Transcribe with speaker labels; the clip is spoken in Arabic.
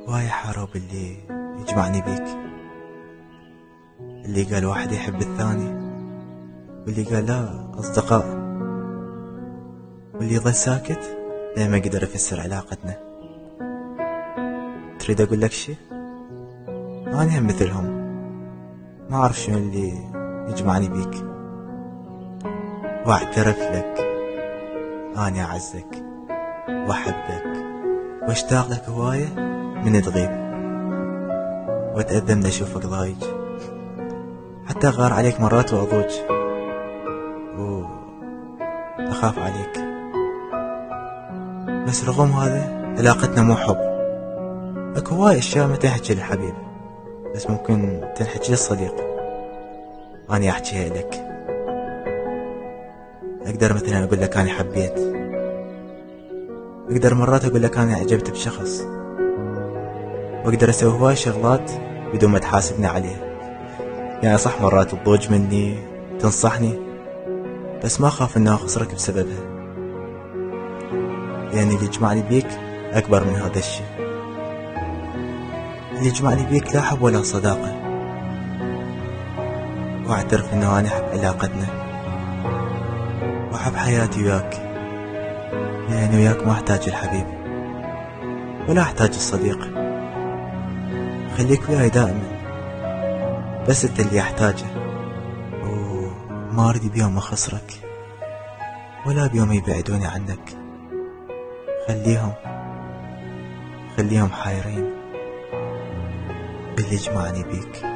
Speaker 1: وهاي حارب اللي يجمعني بيك، اللي قال واحد يحب الثاني، واللي قال لا أصدقاء، واللي ظل ساكت لين ما قدر يفسر علاقتنا. تريد أقول لك شي؟ أنا هم مثلهم، ما أعرف شنو اللي يجمعني بيك، وأعترف لك أنا أعزك وأحبك وأشتاق لك هواية من تغيب، وأتأذى من أشوفك ضايج، حتى أغار عليك مرات وأضوج وأخاف عليك. بس رغم هذا علاقتنا مو حب، اكو هواي اشياء ما تنحكي للحبيب، بس ممكن تنحكي للصديق. اني احكيها لك، اقدر مثلا اقول لك اني حبيت، اقدر مرات اقول لك اني اعجبت بشخص، واقدر اسوي هواي شغلات بدون ما تحاسبني عليها. يعني صح مرات تضوج مني تنصحني، بس ما اخاف اني اخسرك بسببها، يعني اللي يجمعني بيك اكبر من هذا الشيء. اللي يجمعني بيك لا حب ولا صداقة، واعترف انه انا احب علاقتنا واحب حياتي وياك، لاني وياك ما احتاج الحبيب ولا احتاج الصديق. خليك وياي دائما، بس انت اللي احتاجه، وما اريد بيوم اخسرك ولا بيوم يبعدوني عنك. خليهم حايرين باللي يجمعني بيك.